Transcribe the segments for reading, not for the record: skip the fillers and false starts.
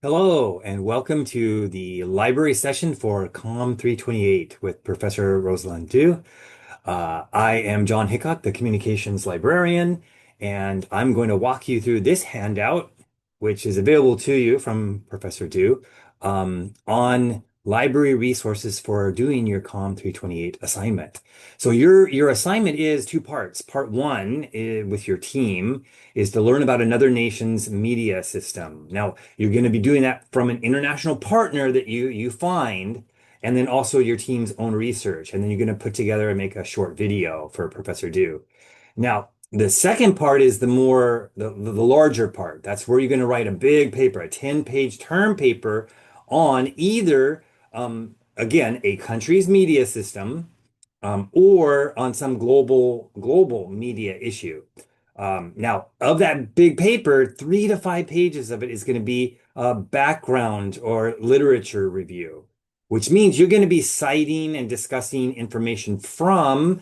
Hello, and welcome to the library session for COMM-328 with Professor Roselyn Du. I am John Hickok, the communications librarian, and I'm going to walk you through this handout, which is available to you from Professor Du, on library resources for doing your COMM-328 assignment. So your assignment is two parts. Part one with your team is to learn about another nation's media system. Now, you're going to be doing that from an international partner that you find and then also your team's own research. And then you're going to put together and make a short video for Professor Du. Now, the second part is the larger part. That's where you're going to write a big paper, a 10-page term paper on either, again, a country's media system, or on some global media issue. Now, of that big paper, 3 to 5 pages of it is going to be a background or literature review, which means you're going to be citing and discussing information from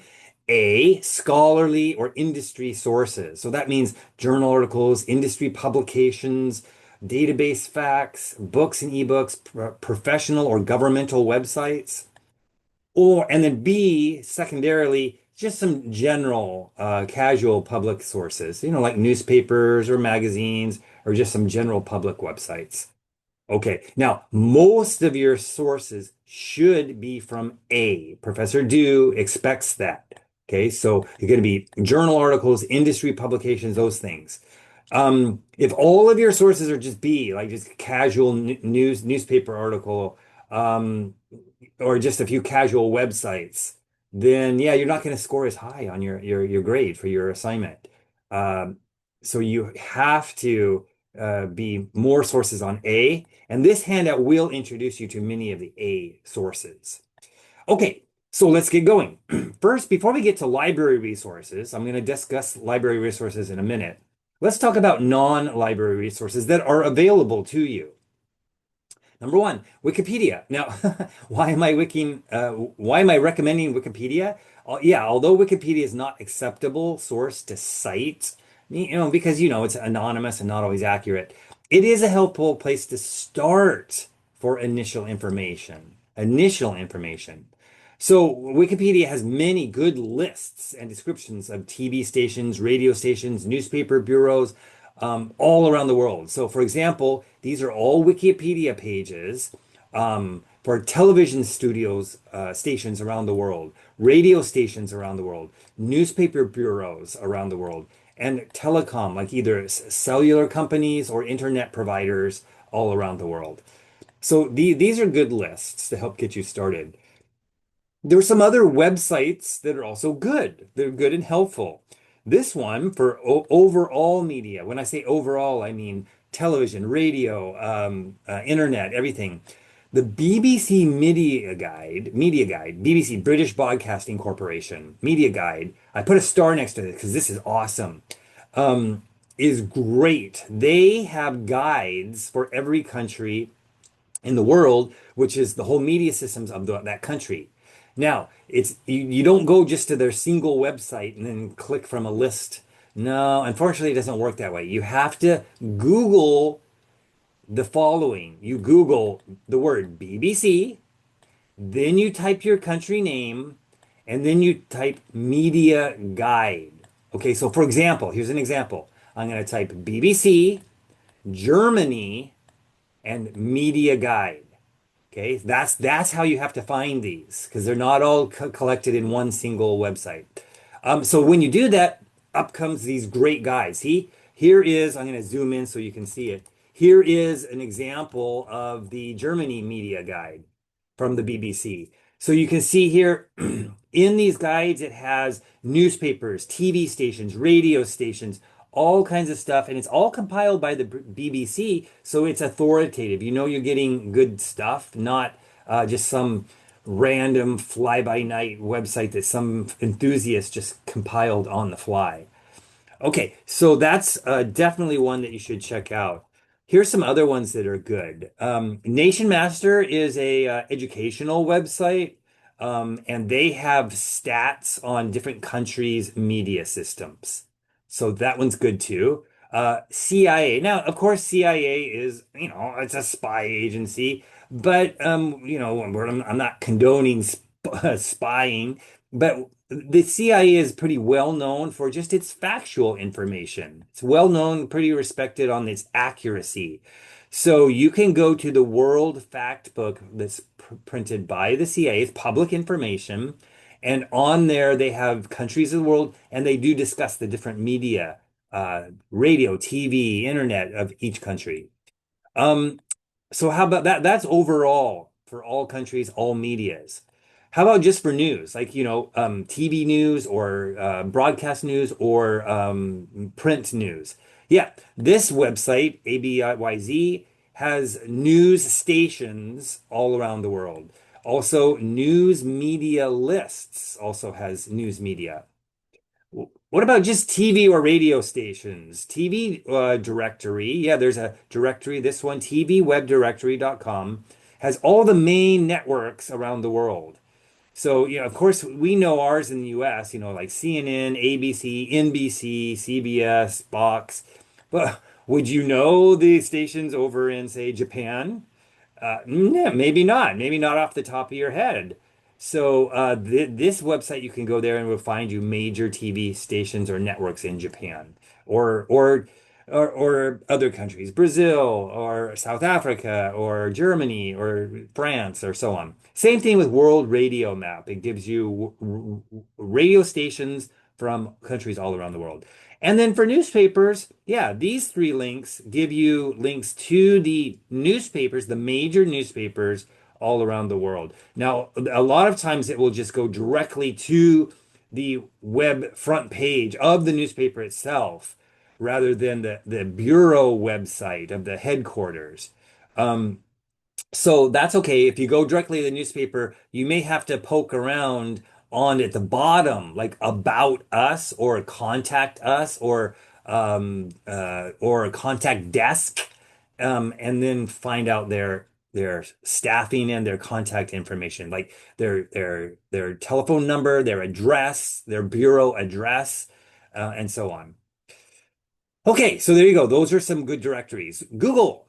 scholarly or industry sources. So that means journal articles, industry publications, database facts, books and ebooks, professional or governmental websites. And then B, secondarily, just some general, casual public sources, like newspapers or magazines or just some general public websites. Okay, now most of your sources should be from A. Professor Du expects that. Okay, so you're going to be journal articles, industry publications, those things. If all of your sources are just B, like just casual newspaper article, um, or just a few casual websites, then yeah, you're not going to score as high on your grade for your assignment. Um, so you have to be more sources on A, and this handout will introduce you to many of the A sources. Okay, so let's get going. First, before we get to library resources, I'm going to discuss library resources in a minute. Let's talk about non-library resources that are available to you. Number one, Wikipedia. Now, why am I recommending Wikipedia? Yeah, although Wikipedia is not acceptable source to cite, because it's anonymous and not always accurate, it is a helpful place to start for initial information. Initial information. So Wikipedia has many good lists and descriptions of TV stations, radio stations, newspaper bureaus, all around the world. So, for example, these are all Wikipedia pages for television studios, stations around the world, radio stations around the world, newspaper bureaus around the world, and telecom, like either cellular companies or internet providers all around the world. So these are good lists to help get you started. There are some other websites that are also good. They're good and helpful. This one for overall media. When I say overall, I mean television, radio, internet, everything. The BBC Media Guide, BBC British Broadcasting Corporation Media Guide. I put a star next to it because this is awesome. Um, is great. They have guides for every country in the world, which is the whole media systems of that country. Now, you don't go just to their single website and then click from a list. No, unfortunately, it doesn't work that way. You have to Google the following. You Google the word BBC, then you type your country name, and then you type media guide. Okay, so for example, here's an example. I'm going to type BBC, Germany, and media guide. Okay, that's how you have to find these because they're not all collected in one single website. So when you do that, up comes these great guides. See, here is, I'm going to zoom in so you can see it. Here is an example of the Germany media guide from the BBC. So you can see here in these guides, it has newspapers, TV stations, radio stations, all kinds of stuff, and it's all compiled by the BBC, so it's authoritative. You know you're getting good stuff, not just some random fly-by-night website that some enthusiast just compiled on the fly. Okay, so that's definitely one that you should check out. Here's some other ones that are good. Nation Master is a educational website, and they have stats on different countries' media systems. So that one's good too. CIA. Now, of course, CIA is, it's a spy agency, but I'm not condoning spying, but the CIA is pretty well known for just its factual information. It's well known, pretty respected on its accuracy. So you can go to the World Fact Book that's printed by the CIA. It's public information. And on there, they have countries of the world, and they do discuss the different media, radio, TV, internet of each country. Um, so how about that? That's overall for all countries, all medias. How about just for news, like, TV news or broadcast news or print news? Yeah, this website, ABYZ, has news stations all around the world. Also, news media lists also has news media. What about just TV or radio stations? TV directory. Yeah, there's a directory. This one, tvwebdirectory.com, has all the main networks around the world. So, of course, we know ours in the US, like CNN, ABC, NBC, CBS, Fox. But would you know the stations over in, say, Japan? Yeah, maybe not. Maybe not off the top of your head. So th this website, you can go there and it will find you major TV stations or networks in Japan or or or other countries, Brazil or South Africa or Germany or France or so on. Same thing with World Radio Map. It gives you radio stations from countries all around the world. And then for newspapers, yeah, these three links give you links to the newspapers, the major newspapers all around the world. Now, a lot of times it will just go directly to the web front page of the newspaper itself rather than the bureau website of the headquarters. Um, so that's okay. If you go directly to the newspaper, you may have to poke around on at the bottom, like about us or contact us or a contact desk, and then find out their staffing and their contact information, like their telephone number, their address, their bureau address, and so on. Okay, so there you go. Those are some good directories. Google.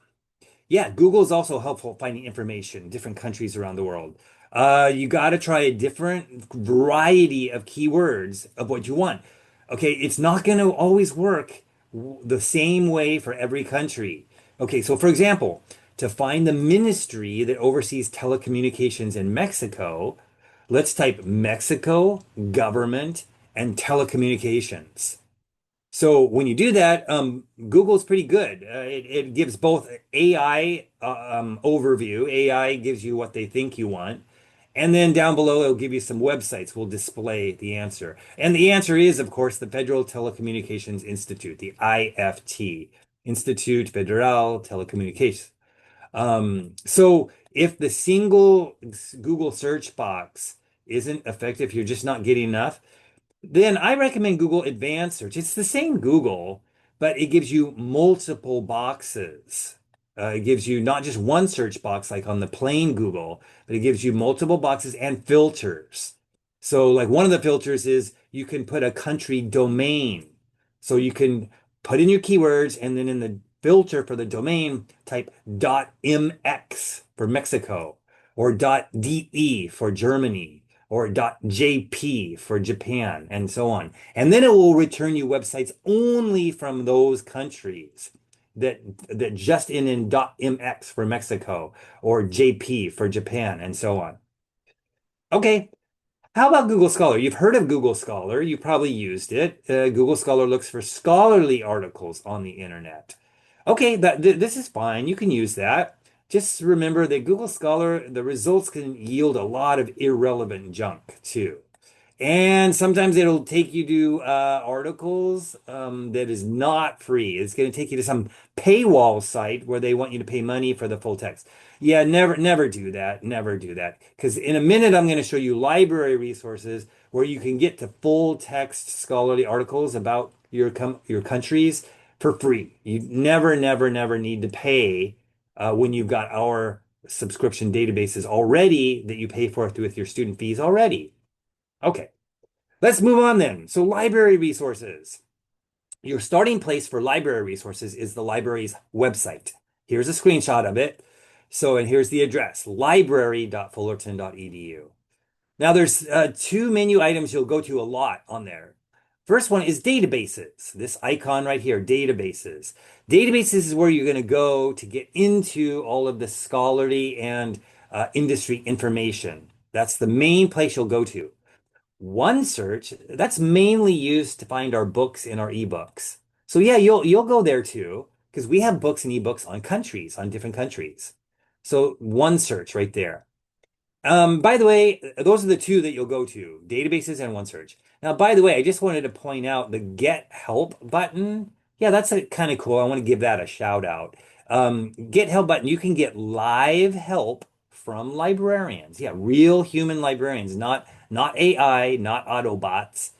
Yeah, Google is also helpful finding information, different countries around the world. You got to try a different variety of keywords of what you want. Okay, it's not going to always work the same way for every country. Okay, so for example, to find the ministry that oversees telecommunications in Mexico, let's type Mexico government and telecommunications. So when you do that, Google's pretty good. It gives both AI overview. AI gives you what they think you want. And then down below, it'll give you some websites will display the answer. And the answer is, of course, the Federal Telecommunications Institute, the IFT, Institute Federal Telecomunications. So if the single Google search box isn't effective, you're just not getting enough, then I recommend Google Advanced Search. It's the same Google, but it gives you multiple boxes. It gives you not just one search box like on the plain Google, but it gives you multiple boxes and filters. So, like one of the filters is you can put a country domain. So you can put in your keywords and then in the filter for the domain, type .mx for Mexico or .de for Germany or .jp for Japan, and so on. And then it will return you websites only from those countries that just in .mx for Mexico or JP for Japan, and so on. Okay, how about Google Scholar? You've heard of Google Scholar. You probably used it. Google Scholar looks for scholarly articles on the internet. Okay, this is fine. You can use that. Just remember that Google Scholar, the results can yield a lot of irrelevant junk too. And sometimes it'll take you to articles that is not free. It's going to take you to some paywall site where they want you to pay money for the full text. Yeah, never do that. Never do that. Because in a minute, I'm going to show you library resources where you can get to full text scholarly articles about your countries for free. You never need to pay when you've got our subscription databases already that you pay for with your student fees already. Okay. Let's move on then. So library resources. Your starting place for library resources is the library's website. Here's a screenshot of it. So, and here's the address, library.fullerton.edu. Now, there's two menu items you'll go to a lot on there. First one is databases. This icon right here, databases. Databases is where you're going to go to get into all of the scholarly and industry information. That's the main place you'll go to. OneSearch, that's mainly used to find our books and our ebooks. So yeah, you'll go there too, because we have books and ebooks on countries, on different countries. So OneSearch right there. By the way, those are the two that you'll go to, databases and OneSearch. Now, by the way, I just wanted to point out the Get Help button. Yeah, that's kind of cool. I want to give that a shout out. Get Help button, you can get live help from librarians. Yeah, real human librarians, not AI, not Autobots.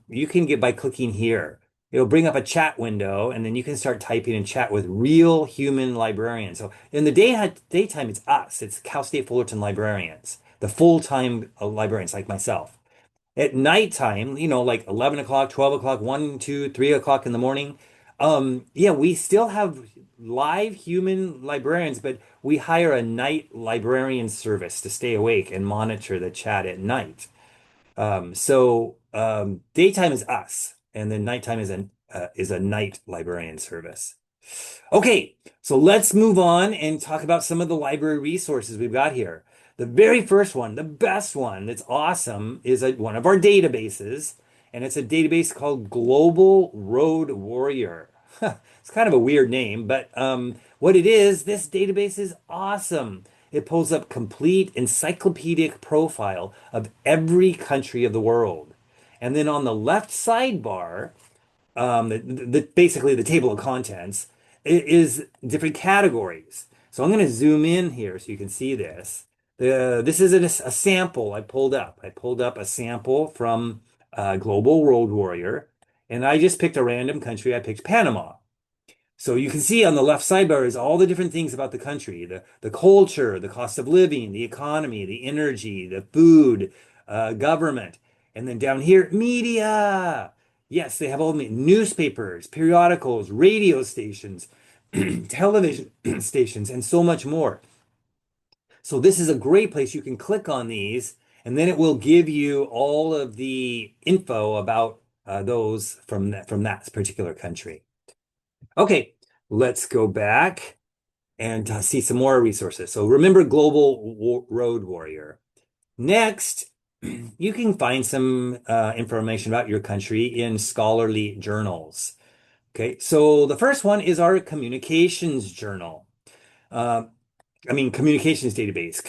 You can get by clicking here. It'll bring up a chat window, and then you can start typing and chat with real human librarians. So in the daytime, it's us. It's Cal State Fullerton librarians, the full-time librarians like myself. At nighttime, like 11 o'clock, 12 o'clock, 1, 2, 3 o'clock in the morning, yeah, we still have live human librarians, but we hire a night librarian service to stay awake and monitor the chat at night. Daytime is us, and then nighttime is a night librarian service. Okay, so let's move on and talk about some of the library resources we've got here. The very first one, the best one that's awesome, is one of our databases, and it's a database called Global Road Warrior. It's kind of a weird name, but what it is, this database is awesome. It pulls up complete encyclopedic profile of every country of the world. And then on the left sidebar, basically the table of contents is different categories. So I'm going to zoom in here so you can see this. This is a sample I pulled up. I pulled up a sample from Global Road Warrior, and I just picked a random country. I picked Panama. So you can see on the left sidebar is all the different things about the country, the culture, the cost of living, the economy, the energy, the food, government. And then down here, media. Yes, they have all the newspapers, periodicals, radio stations, television stations, and so much more. So this is a great place. You can click on these, and then it will give you all of the info about those from that particular country. Okay, let's go back and see some more resources. So remember Global Road Warrior. Next, you can find some information about your country in scholarly journals. Okay, so the first one is our communications journal. Uh, communications database.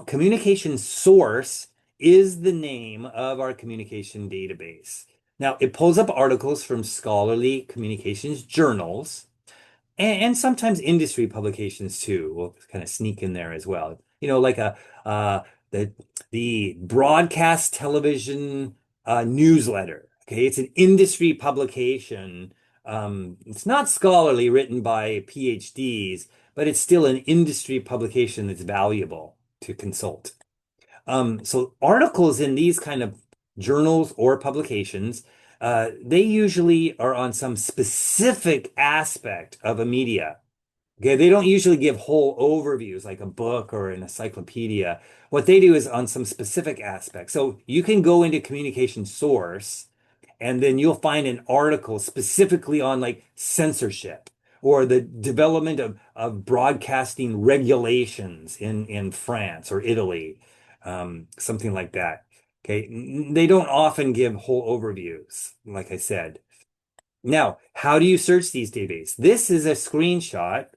Communication source is the name of our communication database. Now, it pulls up articles from scholarly communications journals and sometimes industry publications too. We'll kind of sneak in there as well. Like uh, the broadcast television newsletter. Okay, it's an industry publication. It's not scholarly, written by PhDs, but it's still an industry publication that's valuable to consult. So articles in these kind of journals or publications, they usually are on some specific aspect of a media. Okay, they don't usually give whole overviews like a book or an encyclopedia. What they do is on some specific aspect. So you can go into communication source and then you'll find an article specifically on like censorship or the development of broadcasting regulations in France or Italy, something like that. Okay, they don't often give whole overviews, like I said. Now, how do you search these databases? This is a screenshot.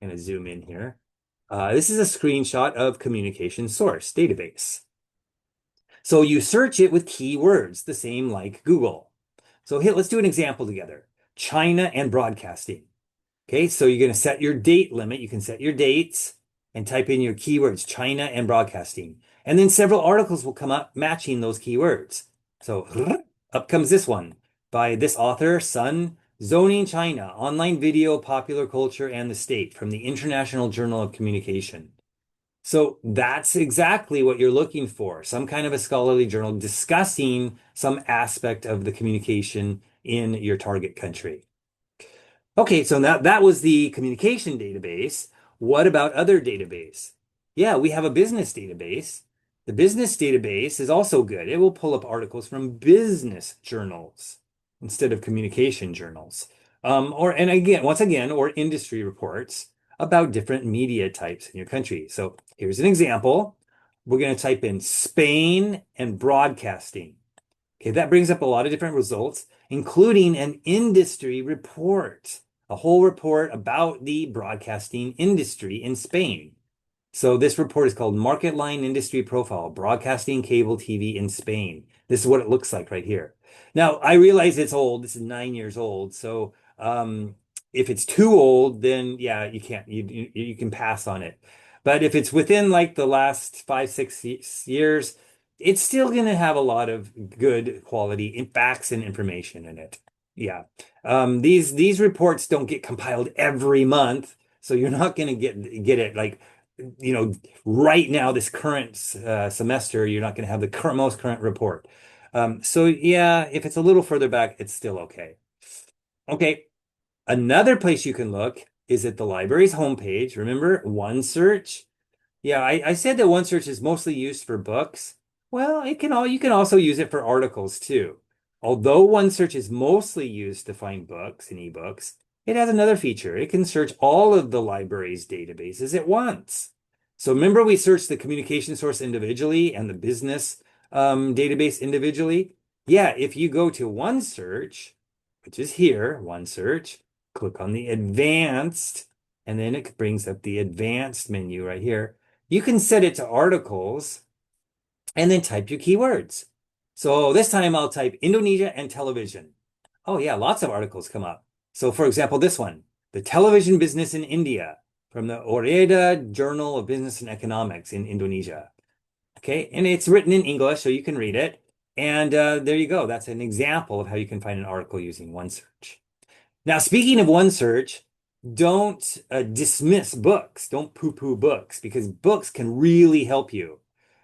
I'm going to zoom in here. This is a screenshot of communication source database. So you search it with keywords, the same like Google. So here, let's do an example together. China and broadcasting. Okay, so you're going to set your date limit. You can set your dates and type in your keywords, China and broadcasting. And then several articles will come up matching those keywords. So up comes this one by this author, Sun, Zoning China, Online Video, Popular Culture, and the State from the International Journal of Communication. So that's exactly what you're looking for, some kind of a scholarly journal discussing some aspect of the communication in your target country. Okay, so now that was the communication database. What about other database? Yeah, we have a business database. The business database is also good. It will pull up articles from business journals instead of communication journals. And again, once again, or industry reports about different media types in your country. So here's an example. We're going to type in Spain and broadcasting. Okay, that brings up a lot of different results, including an industry report, a whole report about the broadcasting industry in Spain. So this report is called Market Line Industry Profile, Broadcasting Cable TV in Spain. This is what it looks like right here. Now, I realize it's old. This is 9 years old. So if it's too old, then yeah, you can't, you can pass on it. But if it's within like the last 5, 6 years, it's still going to have a lot of good quality facts and information in it. Yeah. These reports don't get compiled every month, so you're not going to get it like right now, this current semester, you're not going to have the most current report. So yeah, if it's a little further back, it's still okay. Okay, another place you can look is at the library's homepage. Remember, OneSearch? Yeah, I said that OneSearch is mostly used for books. Well, you can also use it for articles too. Although OneSearch is mostly used to find books and ebooks, it has another feature. It can search all of the library's databases at once. So remember we searched the communication source individually and the business database individually? Yeah, if you go to OneSearch, which is here, OneSearch, click on the advanced, and then it brings up the advanced menu right here. You can set it to articles and then type your keywords. So this time I'll type Indonesia and television. Oh yeah, lots of articles come up. So for example, this one, the television business in India from the Oreda Journal of Business and Economics in Indonesia. Okay, and it's written in English, so you can read it. And there you go. That's an example of how you can find an article using OneSearch. Now, speaking of OneSearch, don't dismiss books. Don't poo-poo books because books can really help you.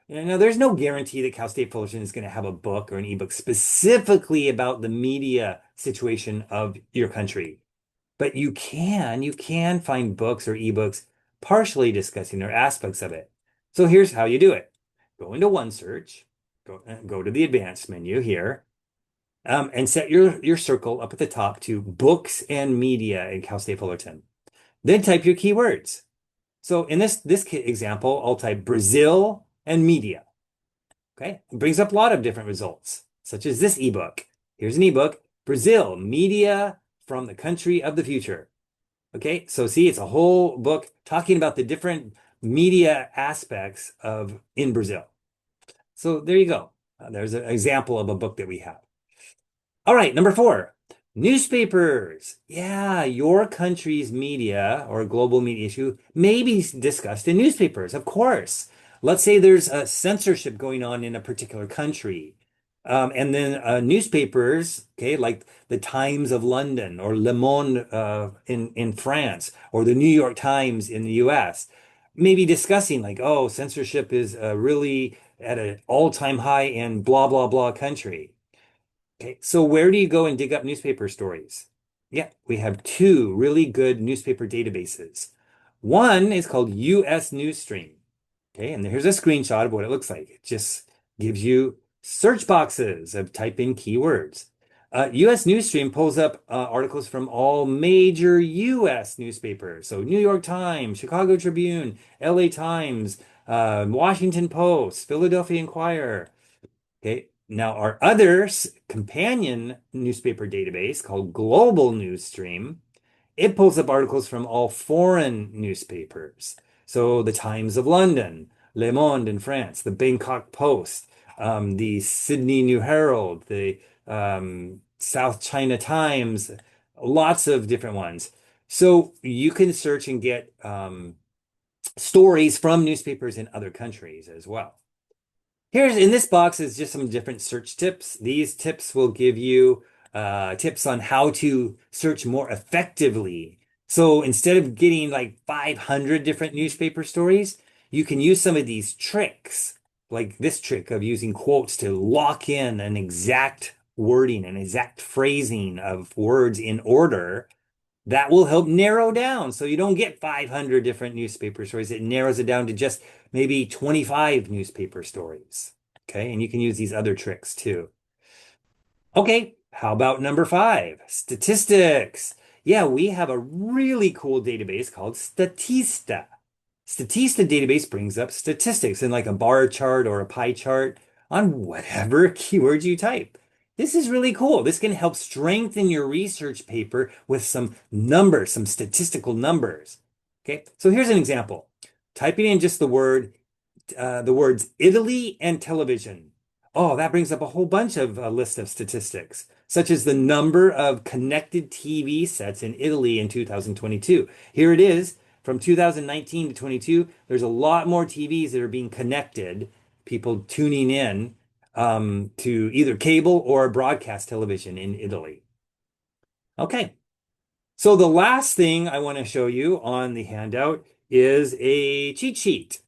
Now, there's no guarantee that Cal State Fullerton is going to have a book or an ebook specifically about the media situation of your country. But you can find books or ebooks partially discussing or aspects of it. So here's how you do it. Go into OneSearch, go to the advanced menu here, and set your circle up at the top to books and media in Cal State Fullerton. Then type your keywords. So in this example, I'll type Brazil and media. Okay, it brings up a lot of different results, such as this ebook. Here's an ebook, Brazil, media from the country of the future. Okay, so see, it's a whole book talking about the different media aspects of in Brazil. So there you go. There's an example of a book that we have. All right, number 4, newspapers. Yeah, your country's media or global media issue may be discussed in newspapers, of course. Let's say there's a censorship going on in a particular country. And then newspapers, okay, like the Times of London or Le Monde in France or the New York Times in the US, maybe discussing like, oh, censorship is really at an all-time high in blah, blah, blah country. Okay, so where do you go and dig up newspaper stories? Yeah, we have 2 really good newspaper databases. One is called US Newsstream. Okay, and here's a screenshot of what it looks like. It just gives you search boxes of type in keywords. US Newsstream pulls up articles from all major US newspapers. So New York Times, Chicago Tribune, LA Times, Washington Post, Philadelphia Inquirer. Okay, now our other companion newspaper database called Global Newsstream, it pulls up articles from all foreign newspapers. So the Times of London, Le Monde in France, the Bangkok Post, the Sydney New Herald, the South China Times, lots of different ones. So you can search and get stories from newspapers in other countries as well. Here's in this box is just some different search tips. These tips will give you tips on how to search more effectively. So instead of getting like 500 different newspaper stories, you can use some of these tricks, like this trick of using quotes to lock in an exact wording and exact phrasing of words in order, that will help narrow down so you don't get 500 different newspaper stories. It narrows it down to just maybe 25 newspaper stories. Okay, and you can use these other tricks too. Okay, how about number five? Statistics. Yeah, we have a really cool database called Statista. Statista database brings up statistics in like a bar chart or a pie chart on whatever keyword you type. This is really cool. This can help strengthen your research paper with some numbers, some statistical numbers. Okay, so here's an example. Typing in just the words Italy and television. Oh, that brings up a whole bunch of a list of statistics, such as the number of connected TV sets in Italy in 2022. Here it is from 2019 to 22. There's a lot more TVs that are being connected, people tuning in to either cable or broadcast television in Italy. Okay, so the last thing I want to show you on the handout is a cheat sheet.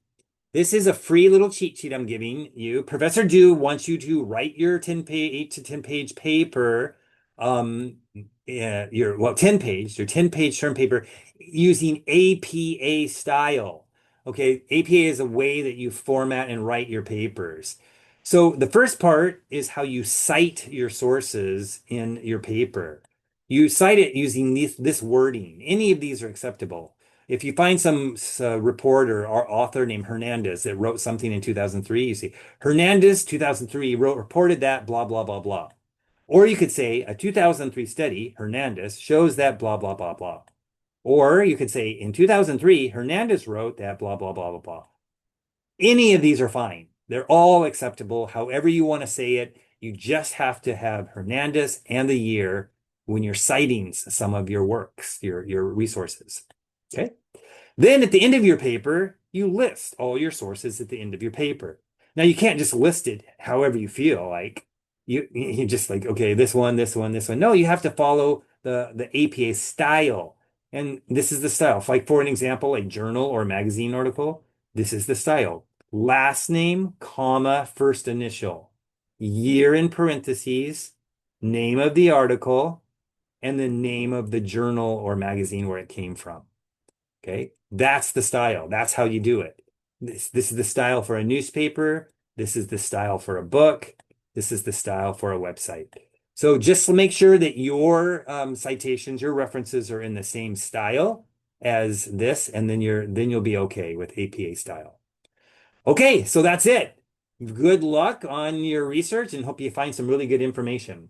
This is a free little cheat sheet I'm giving you. Professor Du wants you to write your 10 page, 8 to 10 page paper, your 10 page, your 10 page term paper using APA style. Okay, APA is a way that you format and write your papers. So the first part is how you cite your sources in your paper. You cite it using this wording. Any of these are acceptable. If you find some reporter or author named Hernandez that wrote something in 2003, you see Hernandez 2003 reported that blah, blah, blah, blah. Or you could say a 2003 study, Hernandez shows that blah, blah, blah, blah. Or you could say in 2003, Hernandez wrote that blah, blah, blah, blah, blah. Any of these are fine. They're all acceptable. However you want to say it, you just have to have Hernandez and the year when you're citing some of your works, your resources. Okay. Then at the end of your paper, you list all your sources at the end of your paper. Now you can't just list it however you feel like. You just like, okay, this one, this one, this one. No, you have to follow the APA style. And this is the style. Like for an example, a journal or magazine article, this is the style. Last name, comma, first initial. Year in parentheses, name of the article, and the name of the journal or magazine where it came from. Okay, that's the style. That's how you do it. This is the style for a newspaper. This is the style for a book. This is the style for a website. So just make sure that your citations, your references are in the same style as this, and then you'll be okay with APA style. Okay, so that's it. Good luck on your research and hope you find some really good information.